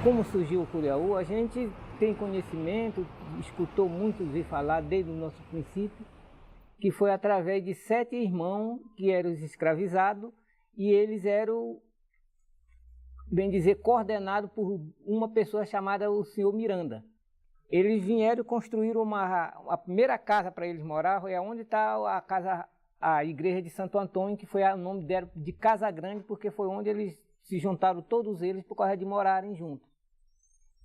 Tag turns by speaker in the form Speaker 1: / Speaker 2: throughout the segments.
Speaker 1: como surgiu o Curiaú, a gente tem conhecimento, escutou muito ouvir falar desde o nosso princípio, que foi através de 7 irmãos que eram os escravizados e eles eram, bem dizer, coordenados por uma pessoa chamada o senhor Miranda. Eles vieram e construíram a primeira casa para eles morar, é onde está a igreja de Santo Antônio, que foi o nome dela de Casa Grande, porque foi onde eles se juntaram todos eles por causa de morarem juntos.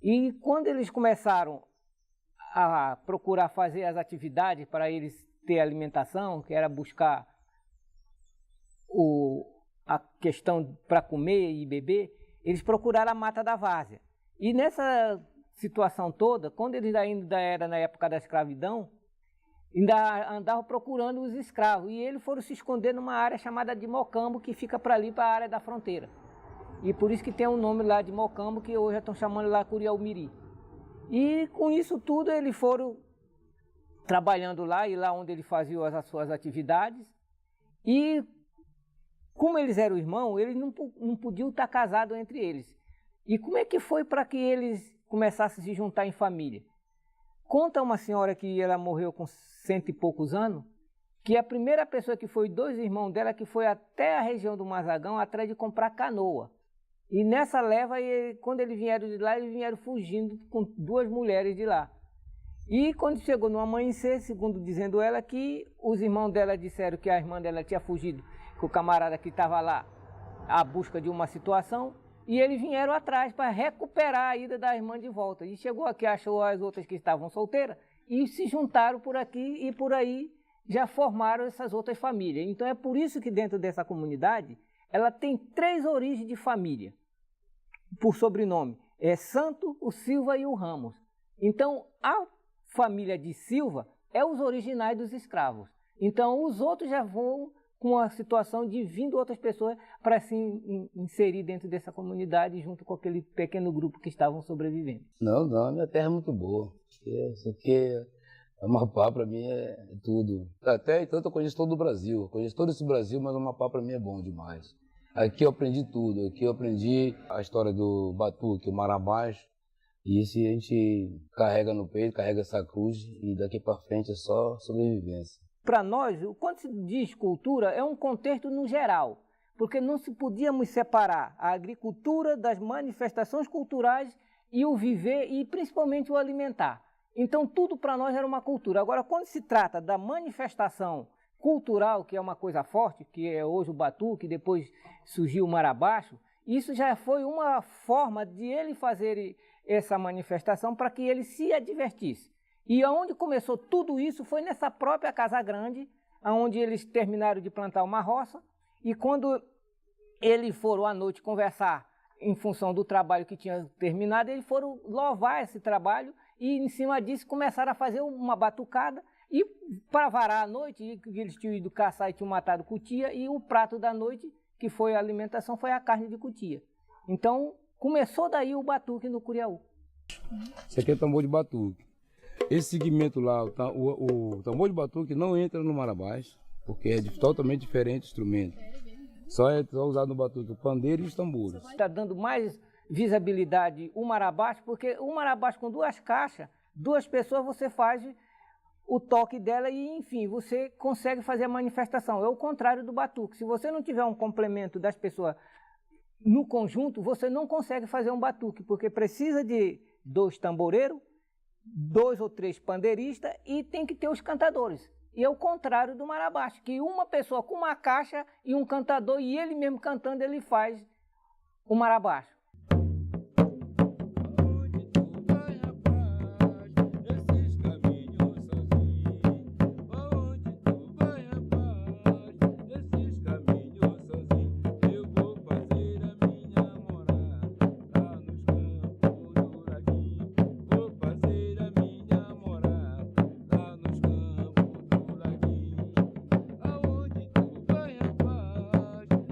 Speaker 1: E quando eles começaram a procurar fazer as atividades para eles ter alimentação, que era buscar a questão para comer e beber, eles procuraram a Mata da Várzea. E nessa situação toda, quando eles ainda eram na época da escravidão, ainda andavam procurando os escravos. E eles foram se esconder numa área chamada de Mocambo, que fica para ali, para a área da fronteira. E por isso que tem o nome lá de Mocambo, que hoje estão chamando lá Curiaú-Miri. E com isso tudo eles foram trabalhando lá, e lá onde ele fazia as suas atividades. E como eles eram irmãos, eles não podiam estar casados entre eles. E como é que foi para que eles começassem a se juntar em família? Conta uma senhora que ela morreu com 100 e poucos anos, que a primeira pessoa que foi 2 irmãos dela, que foi até a região do Mazagão, atrás de comprar canoa. E nessa leva, quando eles vieram de lá, eles vieram fugindo com 2 mulheres de lá. E quando chegou no amanhecer, segundo dizendo ela, que os irmãos dela disseram que a irmã dela tinha fugido, que o camarada que estava lá à busca de uma situação, e eles vieram atrás para recuperar a ida da irmã de volta. E chegou aqui, achou as outras que estavam solteiras, e se juntaram por aqui, e por aí já formaram essas outras famílias. Então é por isso que dentro dessa comunidade, ela tem 3 origens de família, por sobrenome. É Santo, o Silva e o Ramos. Então, a família de Silva é os originais dos escravos. Então, os outros já vão com a situação de vindo outras pessoas para se inserir dentro dessa comunidade junto com aquele pequeno grupo que estavam sobrevivendo.
Speaker 2: Não, a minha terra é muito boa. Isso aqui, Amapá para mim é tudo. Até tanto eu conheço todo o Brasil, eu conheço todo esse Brasil, mas o Amapá para mim é bom demais. Aqui eu aprendi tudo, aqui eu aprendi a história do batuque, o marabás, e isso a gente carrega no peito, carrega essa cruz, e daqui para frente é só sobrevivência.
Speaker 1: Para nós, quando se diz cultura, é um contexto no geral, porque não se podíamos separar a agricultura das manifestações culturais e o viver e principalmente o alimentar. Então tudo para nós era uma cultura. Agora, quando se trata da manifestação cultural, que é uma coisa forte, que é hoje o batuque, depois surgiu o marabaixo, isso já foi uma forma de ele fazer essa manifestação para que ele se divertisse. E aonde começou tudo isso foi nessa própria Casa Grande, onde eles terminaram de plantar uma roça, e quando eles foram à noite conversar em função do trabalho que tinha terminado, eles foram louvar esse trabalho e em cima disso começaram a fazer uma batucada. E para varar a noite, eles tinham ido caçar e tinham matado cutia, e o prato da noite, que foi a alimentação, foi a carne de cutia. Então, começou daí o batuque no Curiaú.
Speaker 2: Isso aqui é tambor de batuque. Esse segmento lá, o tambor de batuque não entra no marabás, porque é totalmente diferente o instrumento. Só é usado no batuque o pandeiro e os tambores.
Speaker 1: Está dando mais visibilidade o marabás, porque o marabás com 2 caixas, 2 pessoas você faz o toque dela e, enfim, você consegue fazer a manifestação. É o contrário do batuque. Se você não tiver um complemento das pessoas no conjunto, você não consegue fazer um batuque, porque precisa de 2 tamboreiros, 2 ou 3 pandeiristas e tem que ter os cantadores. E é o contrário do marabás, que uma pessoa com uma caixa e um cantador, e ele mesmo cantando, ele faz o marabás.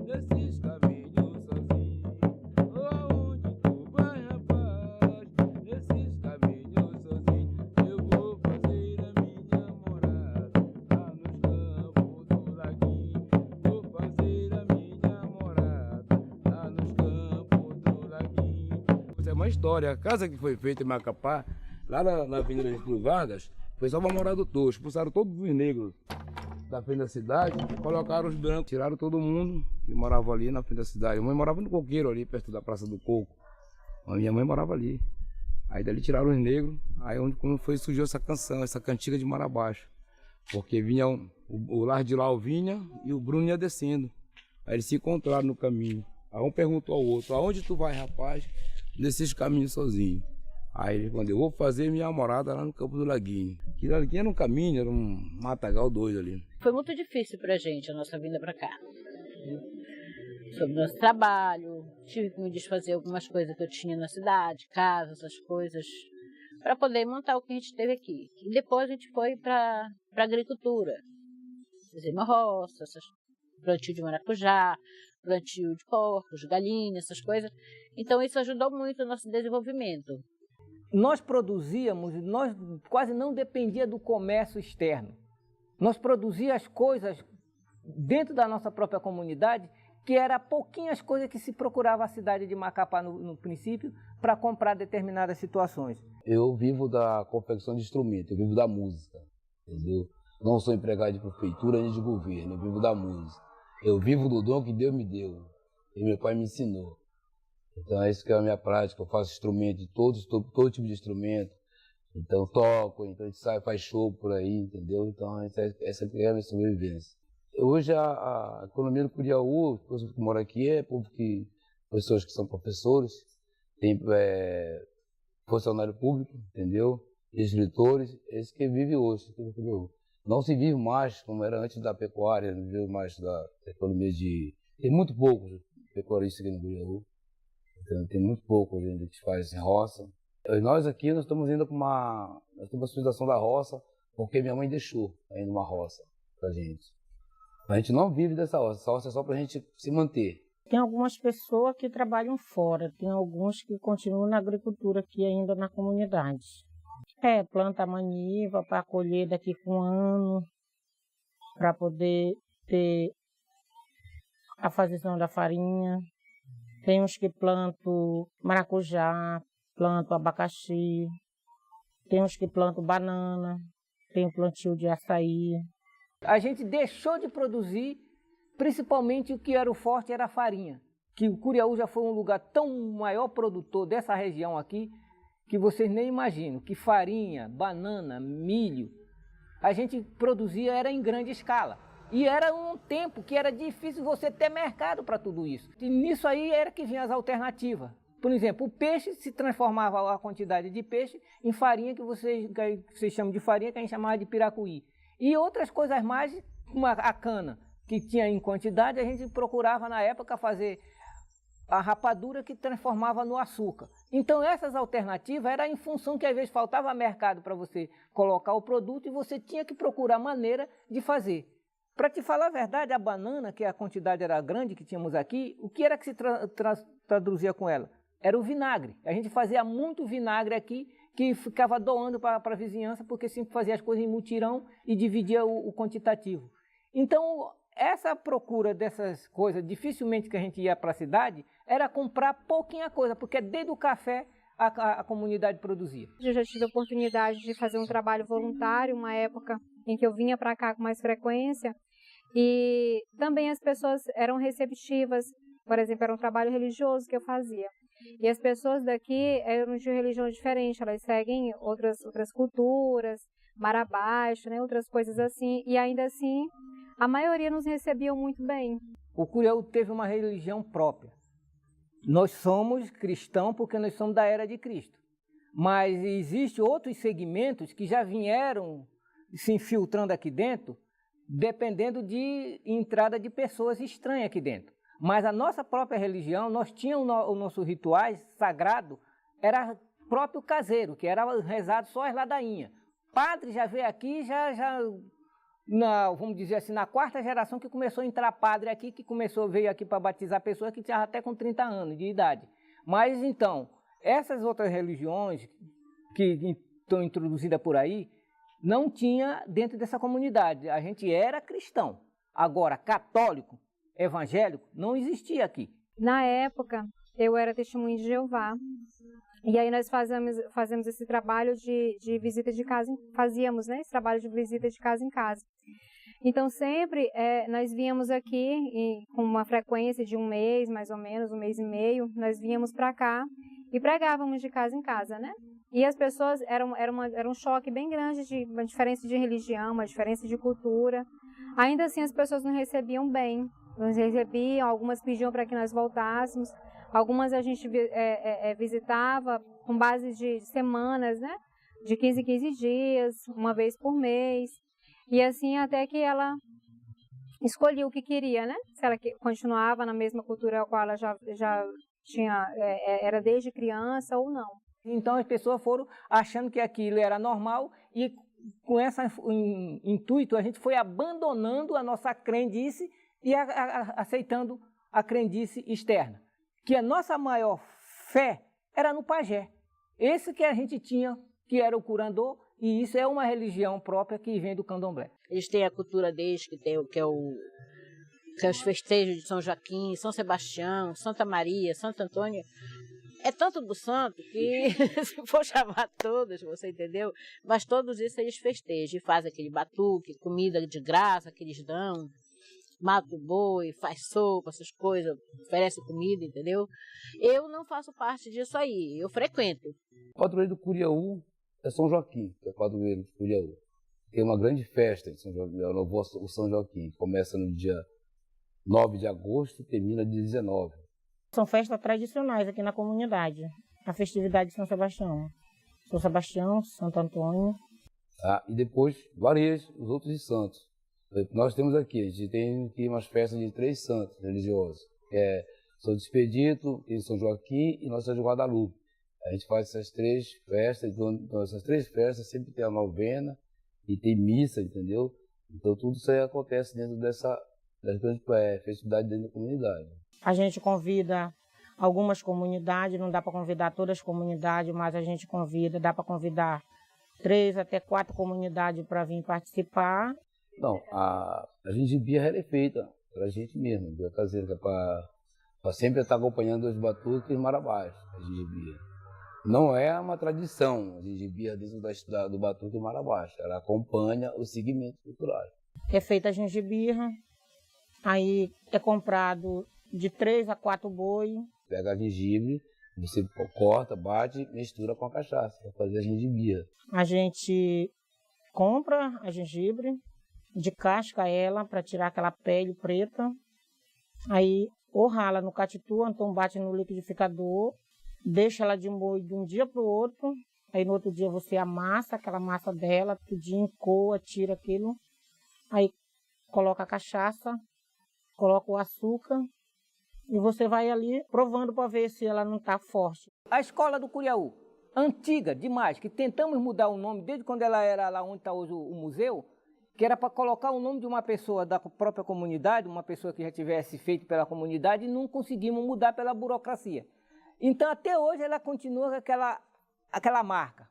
Speaker 3: Desses caminhos sozinho.
Speaker 2: uma história. A casa que foi feita em Macapá, lá na Avenida Getúlio Vargas, foi só para morar do Tocho. Expulsaram todos os negros da frente da cidade, colocaram os brancos, tiraram todo mundo que morava ali na frente da cidade. A mãe morava no Coqueiro, ali perto da Praça do Coco. A minha mãe morava ali. Aí dali tiraram os negros, aí quando surgiu essa canção, essa cantiga de mar abaixo. Porque vinha o Lardilal vinha e o Bruno ia descendo. Aí eles se encontraram no caminho. Aí um perguntou ao outro: aonde tu vai, rapaz? Desses caminhos sozinho. Aí ele respondeu: vou fazer minha morada lá no Campo do Laguinho. Aquilo ali era um caminho, era um matagal doido ali.
Speaker 3: Foi muito difícil pra gente a nossa vinda pra cá. Sobre o nosso trabalho, tive que me desfazer algumas coisas que eu tinha na cidade, casa, essas coisas, para poder montar o que a gente teve aqui. E depois a gente foi para agricultura, fazer uma roça, plantio de maracujá, plantio de porcos, galinhas, essas coisas. Então isso ajudou muito o nosso desenvolvimento.
Speaker 1: Nós produzíamos, nós quase não dependia do comércio externo. Nós produzíamos as coisas dentro da nossa própria comunidade, que era pouquinhas coisas que se procurava a cidade de Macapá no princípio para comprar determinadas situações.
Speaker 2: Eu vivo da confecção de instrumento, eu vivo da música, entendeu? Não sou empregado de prefeitura nem de governo, eu vivo da música. Eu vivo do dom que Deus me deu e meu pai me ensinou. Então é isso que é a minha prática, eu faço instrumento de todo tipo de instrumento. Então toco, então a gente sai, faz show por aí, entendeu? Então essa é a minha sobrevivência. Hoje a economia do Curiaú, o povo que mora aqui pessoas que são professores, tem funcionário público, entendeu? Escritores, esse que vive hoje. Não se vive mais como era antes da pecuária, não vive mais da economia de... Tem muito poucos pecuaristas aqui no Curiaú, então, tem muito poucos ainda que fazem roça. Nós aqui nós estamos indo nós temos a situação da roça, porque minha mãe deixou ainda uma roça pra gente. A gente não vive dessa roça, essa roça é só para a gente se manter.
Speaker 4: Tem algumas pessoas que trabalham fora, tem alguns que continuam na agricultura aqui ainda na comunidade. Planta maniva para colher daqui com um ano, para poder ter a fazenda da farinha. Tem uns que plantam maracujá, plantam abacaxi, tem uns que plantam banana, tem o plantio de açaí.
Speaker 1: A gente deixou de produzir, principalmente o que era o forte era a farinha. Que o Curiaú já foi um lugar tão maior produtor dessa região aqui, que vocês nem imaginam, que farinha, banana, milho, a gente produzia era em grande escala. E era um tempo que era difícil você ter mercado para tudo isso. E nisso aí era que vinham as alternativas. Por exemplo, o peixe se transformava a quantidade de peixe em farinha, que vocês chamam de farinha, que a gente chamava de piracuí. E outras coisas mais, como a cana, que tinha em quantidade, a gente procurava na época fazer a rapadura que transformava no açúcar. Então essas alternativas eram em função que às vezes faltava mercado para você colocar o produto e você tinha que procurar maneira de fazer. Para te falar a verdade, a banana, que a quantidade era grande que tínhamos aqui, o que era que se traduzia com ela? Era o vinagre. A gente fazia muito vinagre aqui, que ficava doando para a vizinhança, porque sempre fazia as coisas em mutirão e dividia o quantitativo. Então, essa procura dessas coisas, dificilmente que a gente ia para a cidade, era comprar pouquinha coisa, porque desde o café a comunidade produzia.
Speaker 5: Eu já tive a oportunidade de fazer um trabalho voluntário, uma época em que eu vinha para cá com mais frequência, e também as pessoas eram receptivas. Por exemplo, era um trabalho religioso que eu fazia. E as pessoas daqui eram de religião diferente, elas seguem outras culturas, mar abaixo, né, outras coisas assim, e ainda assim a maioria nos recebiam muito bem.
Speaker 1: O Curiaú teve uma religião própria. Nós somos cristãos porque nós somos da era de Cristo. Mas existem outros segmentos que já vieram se infiltrando aqui dentro, dependendo de entrada de pessoas estranhas aqui dentro. Mas a nossa própria religião, nós tínhamos os nossos rituais sagrados, era próprio caseiro, que era rezado só as ladainhas. Padre já veio aqui, vamos dizer assim, na quarta geração que começou a entrar padre aqui, veio aqui para batizar pessoas que tinham até com 30 anos de idade. Mas então, essas outras religiões que estão introduzidas por aí, não tinha dentro dessa comunidade. A gente era cristão. Agora, católico, evangélico, não existia aqui.
Speaker 5: Na época, eu era testemunha de Jeová. E aí nós fazemos esse trabalho de visita de casa, fazíamos, né, esse trabalho de visita de casa em casa. Então sempre nós víamos aqui com uma frequência de um mês, mais ou menos, 1 mês e meio, nós víamos para cá e pregávamos de casa em casa, né? E as pessoas, era um choque bem grande, de uma diferença de religião, uma diferença de cultura. Ainda assim as pessoas não recebiam bem, nos recebiam, algumas pediam para que nós voltássemos. Algumas a gente visitava com base de semanas, né? De 15 em 15 dias, uma vez por mês. E assim até que ela escolhia o que queria, né? Se ela continuava na mesma cultura a qual ela já tinha, era desde criança ou não.
Speaker 1: Então as pessoas foram achando que aquilo era normal e com esse intuito a gente foi abandonando a nossa crendice e aceitando a crendice externa. Que a nossa maior fé era no pajé. Esse que a gente tinha, que era o curandor, e isso é uma religião própria que vem do candomblé.
Speaker 3: Eles têm a cultura deles, que é os festejos de São Joaquim, São Sebastião, Santa Maria, Santo Antônio. É tanto do santo que, se for chamar todos, você entendeu? Mas todos esses eles festejam, e fazem aquele batuque, comida de graça que eles dão. Mata o boi, faz sopa, essas coisas, oferece comida, entendeu? Eu não faço parte disso aí, eu frequento.
Speaker 2: O padroeiro do Curiaú é São Joaquim, que é o padroeiro do Curiaú. Tem uma grande festa de São Joaquim, o São Joaquim, começa no dia 9 de agosto e termina dia 19.
Speaker 4: São festas tradicionais aqui na comunidade, a festividade de São Sebastião. São Sebastião, Santo Antônio.
Speaker 2: E depois varia os outros santos. Nós temos aqui, a gente tem aqui umas festas de 3 santos religiosos, que é São Expedito, tem São Joaquim e Nossa Senhora de Guadalupe. A gente faz essas 3 festas, então essas 3 festas sempre tem a novena e tem missa, entendeu? Então tudo isso aí acontece dentro das festividades dentro da comunidade.
Speaker 4: A gente convida algumas comunidades, não dá para convidar todas as comunidades, mas a gente convida, dá para convidar 3 até 4 comunidades para vir participar.
Speaker 2: Não, a gengibia é feita para a gente mesmo, da caseira, que é para sempre estar acompanhando os batuques e os marabás, a gengibia. Não é uma tradição, a gengibia dentro do batuque e marabás, ela acompanha os segmentos culturais.
Speaker 4: É feita a gengibirra, aí é comprado de 3 a 4 boi.
Speaker 2: Pega a gengibre, você corta, bate, mistura com a cachaça para fazer a gengibia.
Speaker 4: A gente compra a gengibre, de casca ela, para tirar aquela pele preta. Aí ou rala no catitu, então bate no liquidificador, deixa ela de molho de um dia para o outro. Aí no outro dia você amassa aquela massa dela, tudinho, coa, tira aquilo. Aí coloca a cachaça, coloca o açúcar e você vai ali provando para ver se ela não está forte.
Speaker 1: A escola do Curiaú, antiga demais, que tentamos mudar o nome desde quando ela era lá onde está hoje o museu, que era para colocar o nome de uma pessoa da própria comunidade, uma pessoa que já tivesse feito pela comunidade, e não conseguimos mudar pela burocracia. Então, até hoje, ela continua com aquela marca.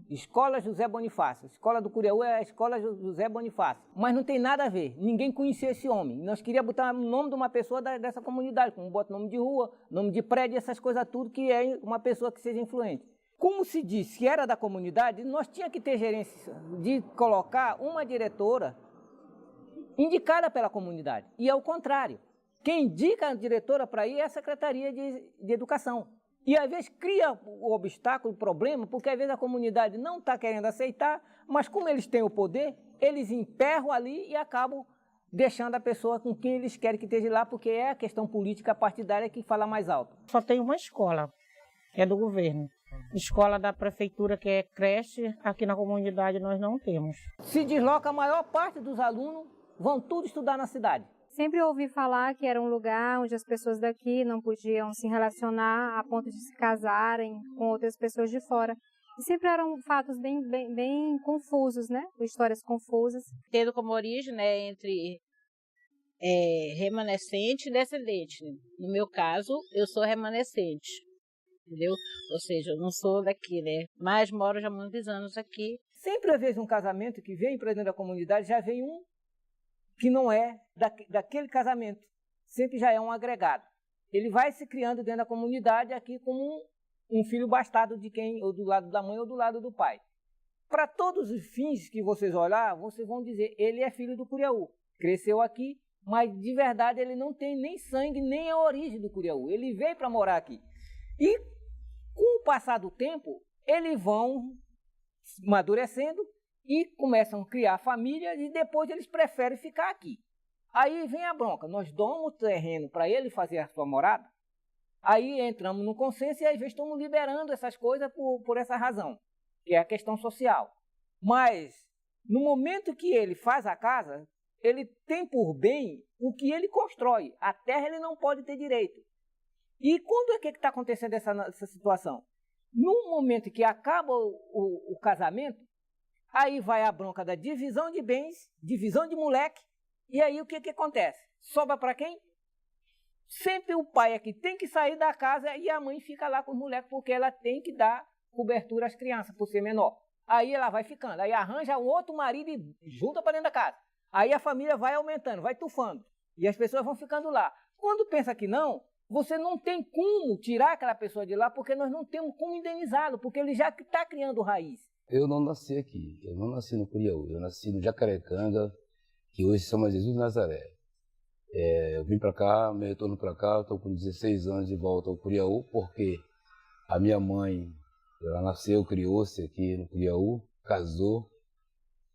Speaker 1: Escola José Bonifácio. A escola do Curiaú é a Escola José Bonifácio. Mas não tem nada a ver. Ninguém conhecia esse homem. Nós queríamos botar o nome de uma pessoa dessa comunidade, como bota nome de rua, nome de prédio, essas coisas tudo, que é uma pessoa que seja influente. Como se disse que era da comunidade, nós tínhamos que ter gerência de colocar uma diretora indicada pela comunidade. E ao contrário, quem indica a diretora para ir é a Secretaria de Educação. E às vezes cria o obstáculo, o problema, porque às vezes a comunidade não está querendo aceitar, mas como eles têm o poder, eles emperram ali e acabam deixando a pessoa com quem eles querem que esteja lá, porque é a questão política partidária que fala mais alto.
Speaker 4: Só tem uma escola, é do governo. Escola da prefeitura, que é creche, aqui na comunidade nós não temos.
Speaker 1: Se desloca, a maior parte dos alunos vão tudo estudar na cidade.
Speaker 5: Sempre ouvi falar que era um lugar onde as pessoas daqui não podiam se relacionar a ponto de se casarem com outras pessoas de fora. E sempre eram fatos bem confusos, né? Histórias confusas.
Speaker 3: Tendo como origem, né, entre remanescente e descendente. No meu caso, eu sou remanescente, entendeu? Ou seja, eu não sou daqui, né? Mas moro já há muitos anos aqui.
Speaker 1: Sempre, às vezes, um casamento que vem para dentro da comunidade, já vem um que não é daquele casamento. Sempre já é um agregado. Ele vai se criando dentro da comunidade aqui como um filho bastardo de quem, ou do lado da mãe ou do lado do pai. Para todos os fins que vocês olhar, vocês vão dizer, ele é filho do Curiaú, cresceu aqui, mas de verdade ele não tem nem sangue, nem a origem do Curiaú, ele veio para morar aqui. E com o passar do tempo, eles vão amadurecendo e começam a criar família e depois eles preferem ficar aqui. Aí vem a bronca, nós damos terreno para ele fazer a sua morada, aí entramos no consenso e às vezes estamos liberando essas coisas por essa razão, que é a questão social. Mas no momento que ele faz a casa, ele tem por bem o que ele constrói, a terra ele não pode ter direito. E quando é que está acontecendo essa situação? No momento que acaba o casamento, aí vai a bronca da divisão de bens, divisão de moleque, e aí o que acontece? Sobra para quem? Sempre o pai é que tem que sair da casa e a mãe fica lá com os moleques, porque ela tem que dar cobertura às crianças, por ser menor. Aí ela vai ficando, aí arranja um outro marido e junta para dentro da casa. Aí a família vai aumentando, vai tufando, e as pessoas vão ficando lá. Quando pensa que não, você não tem como tirar aquela pessoa de lá, porque nós não temos como indenizá-lo, porque ele já está criando raiz.
Speaker 2: Eu não nasci aqui, eu não nasci no Curiaú, eu nasci no Jacarecanga, que hoje se chama Jesus de Nazaré. Eu vim para cá, meu retorno para cá, estou com 16 anos de volta ao Curiaú, porque a minha mãe, ela nasceu, criou-se aqui no Curiaú, casou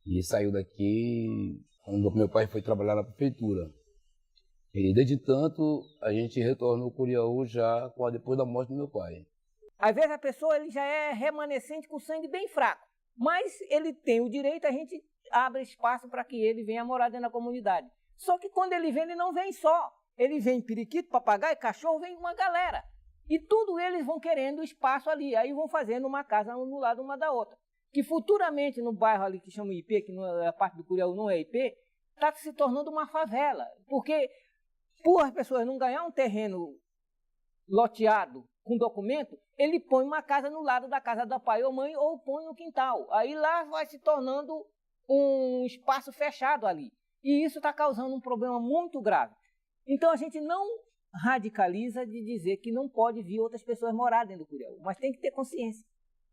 Speaker 2: e saiu daqui quando meu pai foi trabalhar na prefeitura. E desde tanto, a gente retornou ao Curiaú já depois da morte do meu pai.
Speaker 1: Às vezes a pessoa ele já é remanescente com sangue bem fraco, mas ele tem o direito, a gente abre espaço para que ele venha morar dentro da comunidade. Só que quando ele vem, ele não vem só. Ele vem periquito, papagaio, cachorro, vem uma galera. E tudo eles vão querendo espaço ali. Aí vão fazendo uma casa um do lado uma da outra. Que futuramente no bairro ali que chama IP, que não é a parte do Curiaú não é IP, está se tornando uma favela. Porque por as pessoas não ganhar um terreno loteado com documento, ele põe uma casa no lado da casa da pai ou mãe ou põe no quintal. Aí lá vai se tornando um espaço fechado ali. E isso está causando um problema muito grave. Então a gente não radicaliza de dizer que não pode vir outras pessoas morar dentro do Curiaú, mas tem que ter consciência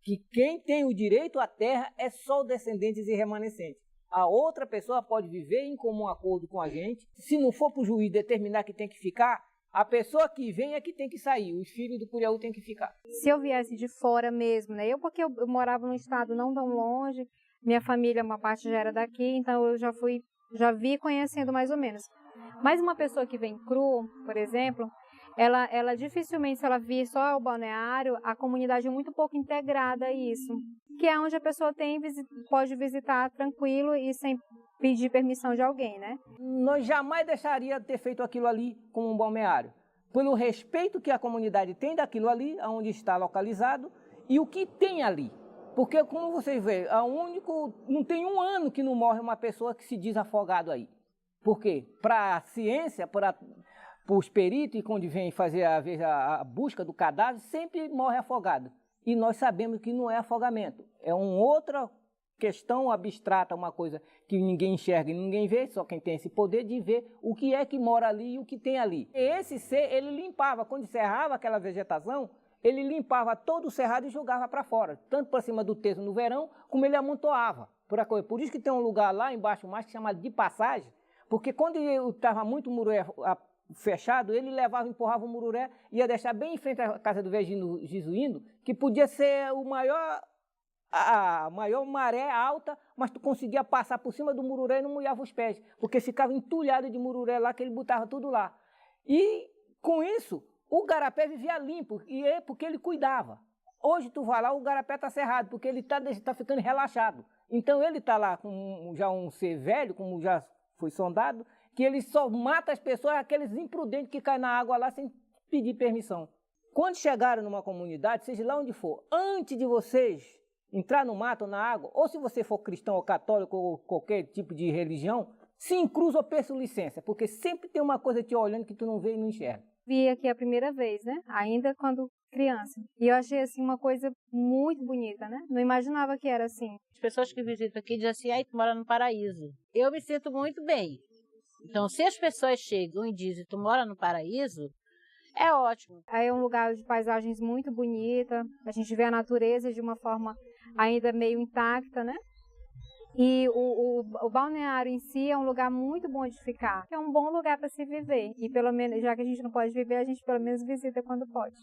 Speaker 1: que quem tem o direito à terra é só os descendentes e remanescentes. A outra pessoa pode viver em comum acordo com a gente. Se não for para o juiz determinar que tem que ficar, a pessoa que vem é que tem que sair. Os filhos do Curiaú têm que ficar.
Speaker 5: Se eu viesse de fora mesmo, né? Porque eu morava num estado não tão longe, minha família, uma parte já era daqui, então eu já vi conhecendo mais ou menos. Mas uma pessoa que vem cru, por exemplo, ela dificilmente, se ela vir só o balneário, a comunidade é muito pouco integrada a isso. Que é onde a pessoa pode visitar tranquilo e sem pedir permissão de alguém, né?
Speaker 1: Nós jamais deixaríamos de ter feito aquilo ali como um balneário, pelo respeito que a comunidade tem daquilo ali, onde está localizado, e o que tem ali. Porque, como vocês veem, não tem um ano que não morre uma pessoa que se diz afogado aí. Por quê? Para a ciência, para os peritos, e quando vem fazer a busca do cadáver, sempre morre afogado. E nós sabemos que não é afogamento. É uma outra questão abstrata, uma coisa que ninguém enxerga e ninguém vê, só quem tem esse poder de ver o que é que mora ali e o que tem ali. Esse ser, ele limpava, quando encerrava aquela vegetação, ele limpava todo o cerrado e jogava para fora, tanto para cima do teto no verão, como ele amontoava. Por isso que tem um lugar lá embaixo mais que chama de passagem, porque quando estava muito mururé fechado, ele levava, empurrava o mururé, ia deixar bem em frente à casa do velhinho Jesuíno, que podia ser a maior maré alta, mas tu conseguia passar por cima do mururé e não molhava os pés, porque ficava entulhado de mururé lá, que ele botava tudo lá. E com isso, o garapé vivia limpo, e é porque ele cuidava. Hoje tu vai lá, o garapé está cerrado, porque ele está ficando relaxado. Então ele está lá com já um ser velho, como já foi sondado, que ele só mata as pessoas, aqueles imprudentes que caem na água lá sem pedir permissão. Quando chegaram numa comunidade, seja lá onde for, antes de vocês entrar no mato ou na água, ou se você for cristão ou católico ou qualquer tipo de religião, se encruza ou peça licença, porque sempre tem uma coisa te olhando que tu não vê e não enxerga.
Speaker 5: Vi aqui a primeira vez, né? Ainda quando criança. E eu achei assim uma coisa muito bonita, né? Não imaginava que era assim.
Speaker 3: As pessoas que visitam aqui dizem assim, aí tu mora no paraíso. Eu me sinto muito bem. Então, se as pessoas chegam e dizem, tu mora no paraíso, É ótimo.
Speaker 5: Aí é um lugar de paisagens muito bonita, a gente vê a natureza de uma forma ainda meio intacta, né? E o balneário em si é um lugar muito bom de ficar. É um bom lugar para se viver. E pelo menos, já que a gente não pode viver, a gente pelo menos visita quando pode.